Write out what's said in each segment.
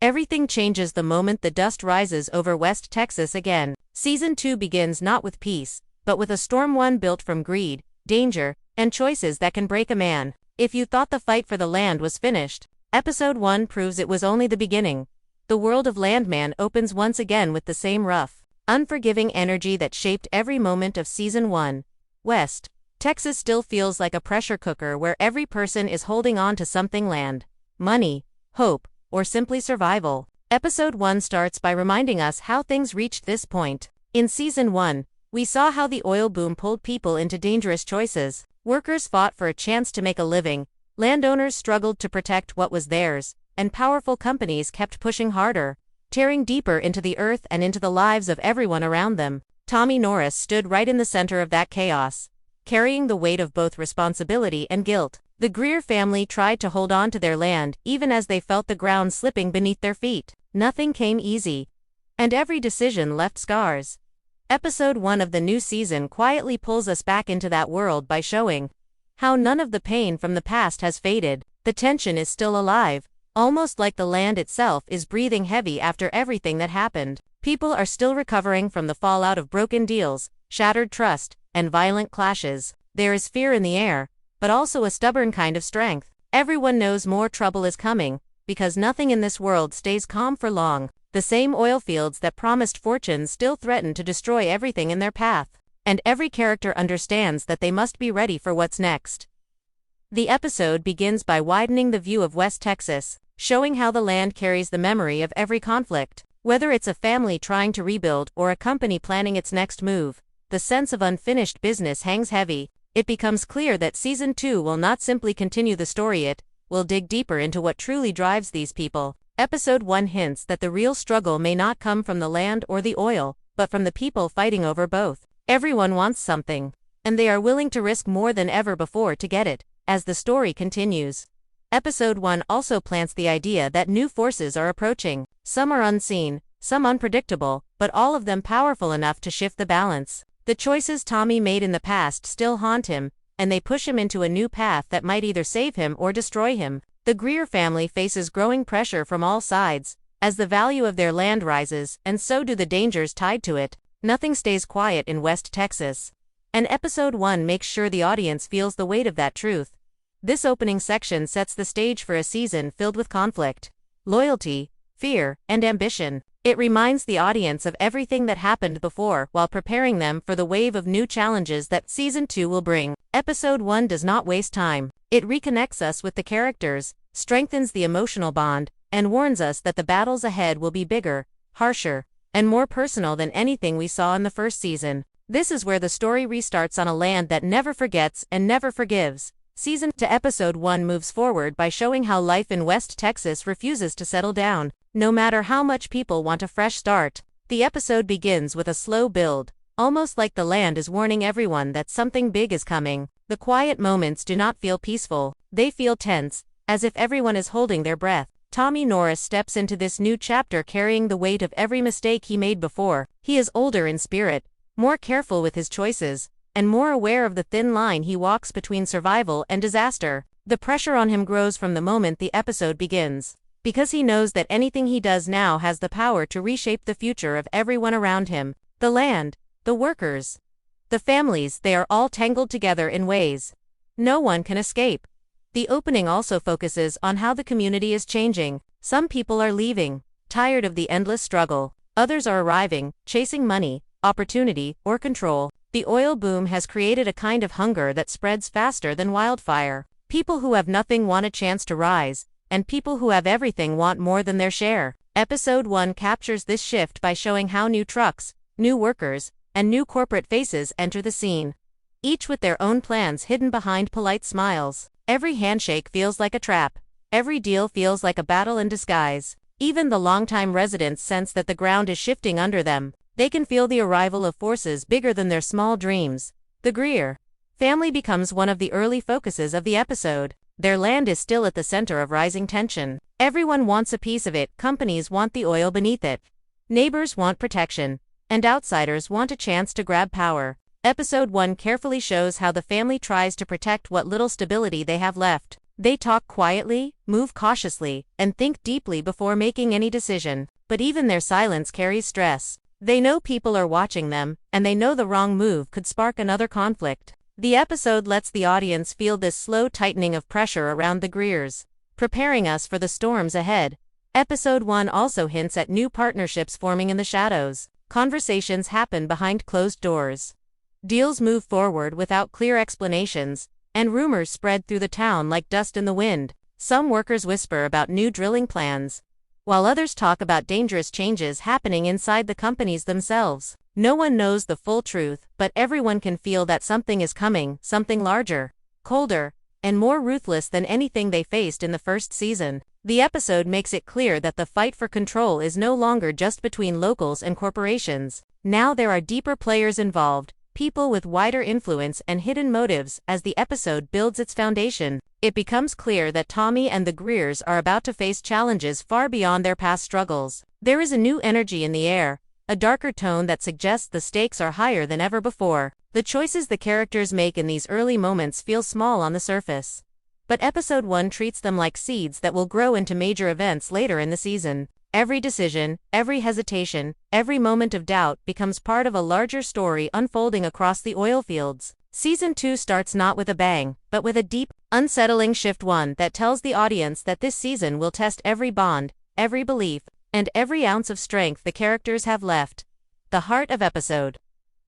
Everything changes the moment the dust rises over West Texas again. Season 2 begins not with peace, but with a storm, one built from greed, danger, and choices that can break a man. If you thought the fight for the land was finished, Episode 1 proves it was only the beginning. The world of Landman opens once again with the same rough, unforgiving energy that shaped every moment of Season 1. West Texas still feels like a pressure cooker where every person is holding on to something: land, money, hope, or simply survival. Episode 1 starts by reminding us how things reached this point. In Season 1, we saw how the oil boom pulled people into dangerous choices. Workers fought for a chance to make a living, landowners struggled to protect what was theirs, and powerful companies kept pushing harder, tearing deeper into the earth and into the lives of everyone around them. Tommy Norris stood right in the center of that chaos, carrying the weight of both responsibility and guilt. The Greer family tried to hold on to their land even as they felt the ground slipping beneath their feet. Nothing came easy, and every decision left scars. Episode 1 of the new season quietly pulls us back into that world by showing how none of the pain from the past has faded. The tension is still alive, almost like the land itself is breathing heavy after everything that happened. People are still recovering from the fallout of broken deals, shattered trust, and violent clashes. There is fear in the air, but also a stubborn kind of strength. Everyone knows more trouble is coming, because nothing in this world stays calm for long. The same oil fields that promised fortunes still threaten to destroy everything in their path, and every character understands that they must be ready for what's next. The episode begins by widening the view of West Texas, showing how the land carries the memory of every conflict. Whether it's a family trying to rebuild or a company planning its next move, the sense of unfinished business hangs heavy. It becomes clear that Season 2 will not simply continue the story, it will dig deeper into what truly drives these people. Episode 1 hints that the real struggle may not come from the land or the oil, but from the people fighting over both. Everyone wants something, and they are willing to risk more than ever before to get it. As the story continues, Episode 1 also plants the idea that new forces are approaching. Some are unseen, some unpredictable, but all of them powerful enough to shift the balance. The choices Tommy made in the past still haunt him, and they push him into a new path that might either save him or destroy him. The Greer family faces growing pressure from all sides, as the value of their land rises, and so do the dangers tied to it. Nothing stays quiet in West Texas, and Episode 1 makes sure the audience feels the weight of that truth. This opening section sets the stage for a season filled with conflict, loyalty, fear, and ambition. It reminds the audience of everything that happened before while preparing them for the wave of new challenges that Season 2 will bring. Episode 1 does not waste time. It reconnects us with the characters, strengthens the emotional bond, and warns us that the battles ahead will be bigger, harsher, and more personal than anything we saw in the first season. This is where the story restarts on a land that never forgets and never forgives. Season 2 Episode 1 moves forward by showing how life in West Texas refuses to settle down, no matter how much people want a fresh start. The episode begins with a slow build, almost like the land is warning everyone that something big is coming. The quiet moments do not feel peaceful, they feel tense, as if everyone is holding their breath. Tommy Norris steps into this new chapter carrying the weight of every mistake he made before. He is older in spirit, more careful with his choices, and more aware of the thin line he walks between survival and disaster. The pressure on him grows from the moment the episode begins, because he knows that anything he does now has the power to reshape the future of everyone around him. The land, the workers, the families, they are all tangled together in ways no one can escape. The opening also focuses on how the community is changing. Some people are leaving, tired of the endless struggle. Others are arriving, chasing money, opportunity, or control. The oil boom has created a kind of hunger that spreads faster than wildfire. People who have nothing want a chance to rise, and people who have everything want more than their share. Episode 1 captures this shift by showing how new trucks, new workers, and new corporate faces enter the scene, each with their own plans hidden behind polite smiles. Every handshake feels like a trap. Every deal feels like a battle in disguise. Even the longtime residents sense that the ground is shifting under them. They can feel the arrival of forces bigger than their small dreams. The Greer family becomes one of the early focuses of the episode. Their land is still at the center of rising tension. Everyone wants a piece of it. Companies want the oil beneath it. Neighbors want protection, and outsiders want a chance to grab power. Episode 1 carefully shows how the family tries to protect what little stability they have left. They talk quietly, move cautiously, and think deeply before making any decision. But even their silence carries stress. They know people are watching them, and they know the wrong move could spark another conflict. The episode lets the audience feel this slow tightening of pressure around the Greers, preparing us for the storms ahead. Episode 1 also hints at new partnerships forming in the shadows. Conversations happen behind closed doors. Deals move forward without clear explanations, and rumors spread through the town like dust in the wind. Some workers whisper about new drilling plans, while others talk about dangerous changes happening inside the companies themselves. No one knows the full truth, but everyone can feel that something is coming, something larger, colder, and more ruthless than anything they faced in the first season. The episode makes it clear that the fight for control is no longer just between locals and corporations. Now there are deeper players involved, people with wider influence and hidden motives. As the episode builds its foundation, it becomes clear that Tommy and the Greers are about to face challenges far beyond their past struggles. There is a new energy in the air, a darker tone that suggests the stakes are higher than ever before. The choices the characters make in these early moments feel small on the surface, but episode 1 treats them like seeds that will grow into major events later in the season. Every decision, every hesitation, every moment of doubt becomes part of a larger story unfolding across the oil fields. Season 2 starts not with a bang, but with a deep, unsettling shift, one that tells the audience that this season will test every bond, every belief, and every ounce of strength the characters have left. The heart of episode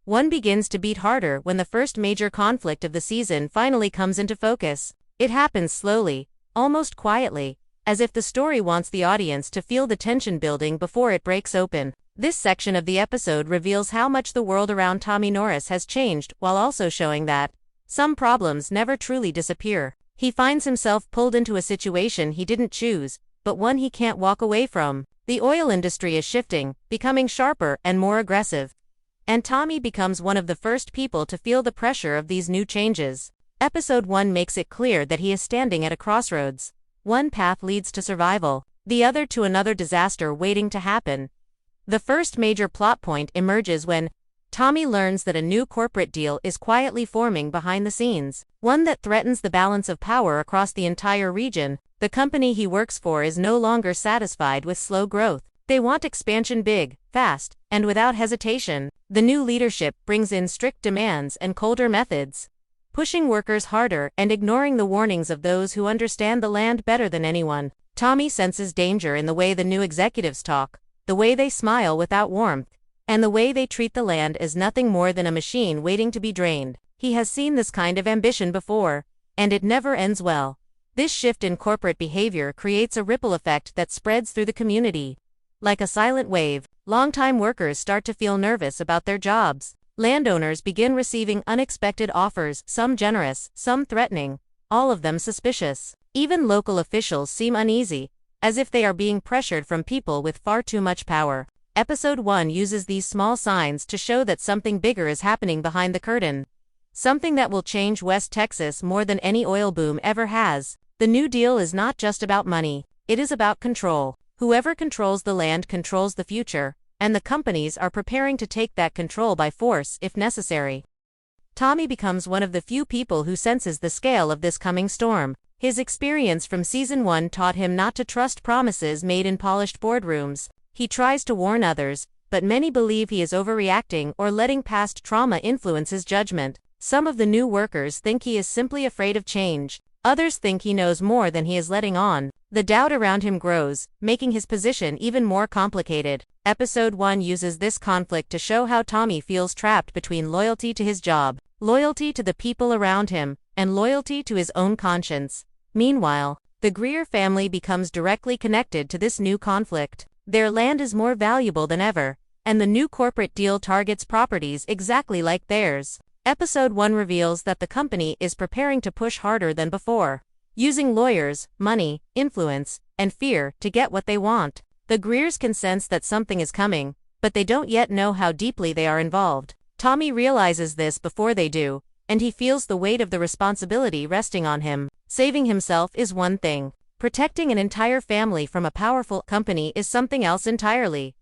1 begins to beat harder when the first major conflict of the season finally comes into focus. It happens slowly, almost quietly, as if the story wants the audience to feel the tension building before it breaks open. This section of the episode reveals how much the world around Tommy Norris has changed, while also showing that some problems never truly disappear. He finds himself pulled into a situation he didn't choose, but one he can't walk away from. The oil industry is shifting, becoming sharper and more aggressive, and Tommy becomes one of the first people to feel the pressure of these new changes. Episode 1 makes it clear that he is standing at a crossroads. One path leads to survival, the other to another disaster waiting to happen. The first major plot point emerges when Tommy learns that a new corporate deal is quietly forming behind the scenes, one that threatens the balance of power across the entire region. The company he works for is no longer satisfied with slow growth. They want expansion big, fast, and without hesitation. The new leadership brings in strict demands and colder methods, pushing workers harder and ignoring the warnings of those who understand the land better than anyone. Tommy senses danger in the way the new executives talk, the way they smile without warmth, and the way they treat the land as nothing more than a machine waiting to be drained. He has seen this kind of ambition before, and it never ends well. This shift in corporate behavior creates a ripple effect that spreads through the community. Like a silent wave, longtime workers start to feel nervous about their jobs. Landowners begin receiving unexpected offers, some generous, some threatening, all of them suspicious. Even local officials seem uneasy, as if they are being pressured from people with far too much power. Episode 1 uses these small signs to show that something bigger is happening behind the curtain. Something that will change West Texas more than any oil boom ever has. The New Deal is not just about money, it is about control. Whoever controls the land controls the future, and the companies are preparing to take that control by force if necessary. Tommy becomes one of the few people who senses the scale of this coming storm. His experience from Season 1 taught him not to trust promises made in polished boardrooms. He tries to warn others, but many believe he is overreacting or letting past trauma influence his judgment. Some of the new workers think he is simply afraid of change. Others think he knows more than he is letting on. The doubt around him grows, making his position even more complicated. Episode 1 uses this conflict to show how Tommy feels trapped between loyalty to his job, loyalty to the people around him, and loyalty to his own conscience. Meanwhile, the Greer family becomes directly connected to this new conflict. Their land is more valuable than ever, and the new corporate deal targets properties exactly like theirs. Episode 1 reveals that the company is preparing to push harder than before, using lawyers, money, influence, and fear to get what they want. The Greers can sense that something is coming, but they don't yet know how deeply they are involved. Tommy realizes this before they do, and he feels the weight of the responsibility resting on him. Saving himself is one thing. Protecting an entire family from a powerful company is something else entirely.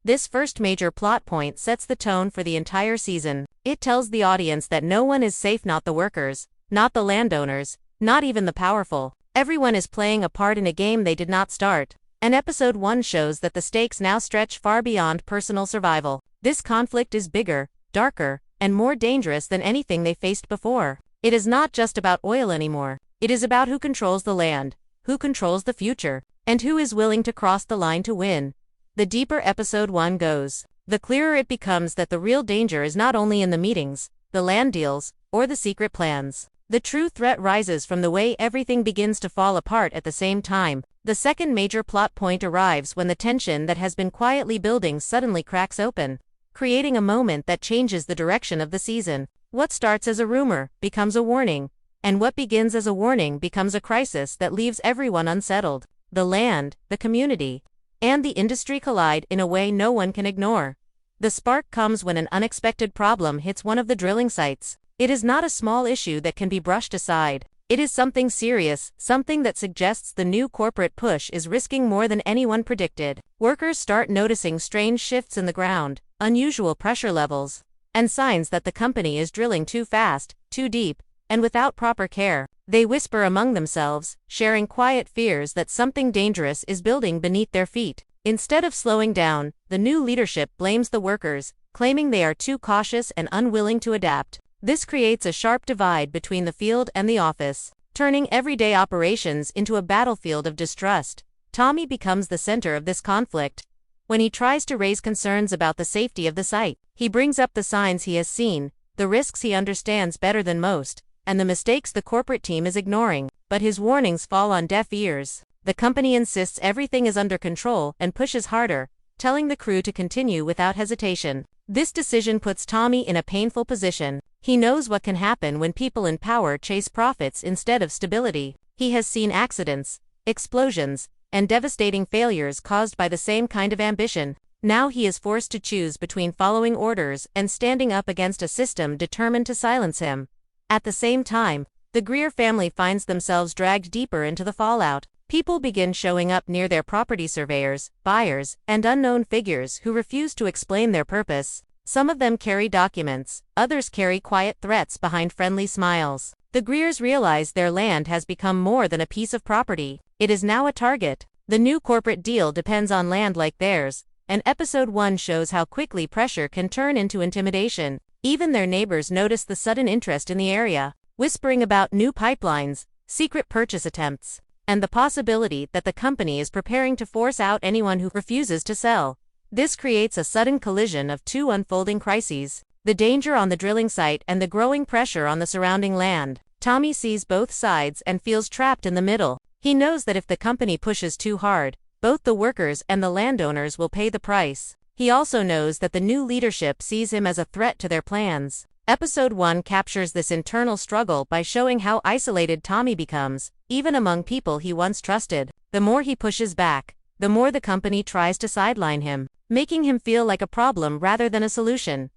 This first major plot point sets the tone for the entire season. It tells the audience that no one is safe, not the workers, not the landowners, not even the powerful. Everyone is playing a part in a game they did not start. And episode 1 shows that the stakes now stretch far beyond personal survival. This conflict is bigger, darker, and more dangerous than anything they faced before. It is not just about oil anymore. It is about who controls the land, who controls the future, and who is willing to cross the line to win. The deeper episode 1 goes, the clearer it becomes that the real danger is not only in the meetings, the land deals, or the secret plans. The true threat rises from the way everything begins to fall apart at the same time. The second major plot point arrives when the tension that has been quietly building suddenly cracks open, creating a moment that changes the direction of the season. What starts as a rumor becomes a warning, and what begins as a warning becomes a crisis that leaves everyone unsettled. The land, the community, and the industry collide in a way no one can ignore. The spark comes when an unexpected problem hits one of the drilling sites. It is not a small issue that can be brushed aside. It is something serious, something that suggests the new corporate push is risking more than anyone predicted. Workers start noticing strange shifts in the ground, unusual pressure levels, and signs that the company is drilling too fast, too deep, and without proper care. They whisper among themselves, sharing quiet fears that something dangerous is building beneath their feet. Instead of slowing down, the new leadership blames the workers, claiming they are too cautious and unwilling to adapt. This creates a sharp divide between the field and the office, turning everyday operations into a battlefield of distrust. Tommy becomes the center of this conflict. When he tries to raise concerns about the safety of the site, he brings up the signs he has seen, the risks he understands better than most, and the mistakes the corporate team is ignoring. But his warnings fall on deaf ears. The company insists everything is under control and pushes harder, telling the crew to continue without hesitation. This decision puts Tommy in a painful position. He knows what can happen when people in power chase profits instead of stability. He has seen accidents, explosions, and devastating failures caused by the same kind of ambition. Now he is forced to choose between following orders and standing up against a system determined to silence him. At the same time, the Greer family finds themselves dragged deeper into the fallout. People begin showing up near their property surveyors, buyers, and unknown figures who refuse to explain their purpose. Some of them carry documents, others carry quiet threats behind friendly smiles. The Greers realize their land has become more than a piece of property. It is now a target. The new corporate deal depends on land like theirs, and episode 1 shows how quickly pressure can turn into intimidation. Even their neighbors notice the sudden interest in the area, whispering about new pipelines, secret purchase attempts, and the possibility that the company is preparing to force out anyone who refuses to sell. This creates a sudden collision of two unfolding crises, the danger on the drilling site and the growing pressure on the surrounding land. Tommy sees both sides and feels trapped in the middle. He knows that if the company pushes too hard, both the workers and the landowners will pay the price. He also knows that the new leadership sees him as a threat to their plans. Episode 1 captures this internal struggle by showing how isolated Tommy becomes, even among people he once trusted. The more he pushes back, the more the company tries to sideline him, making him feel like a problem rather than a solution.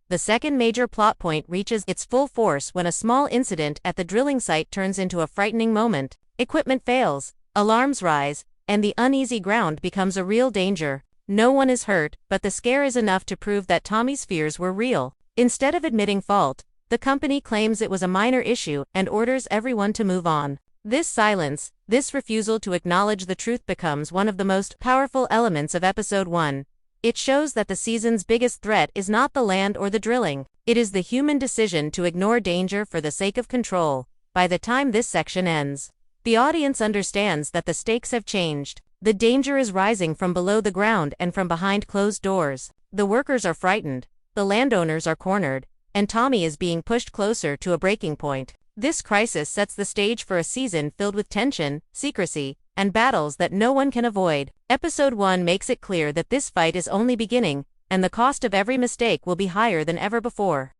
The second major plot point reaches its full force when a small incident at the drilling site turns into a frightening moment. Equipment fails, alarms rise, and the uneasy ground becomes a real danger. No one is hurt, but the scare is enough to prove that Tommy's fears were real. Instead of admitting fault, the company claims it was a minor issue and orders everyone to move on. This silence, this refusal to acknowledge the truth becomes one of the most powerful elements of episode 1. It shows that the season's biggest threat is not the land or the drilling. It is the human decision to ignore danger for the sake of control. By the time this section ends, the audience understands that the stakes have changed. The danger is rising from below the ground and from behind closed doors. The workers are frightened, the landowners are cornered, and Tommy is being pushed closer to a breaking point. This crisis sets the stage for a season filled with tension, secrecy, and battles that no one can avoid. Episode 1 makes it clear that this fight is only beginning, and the cost of every mistake will be higher than ever before.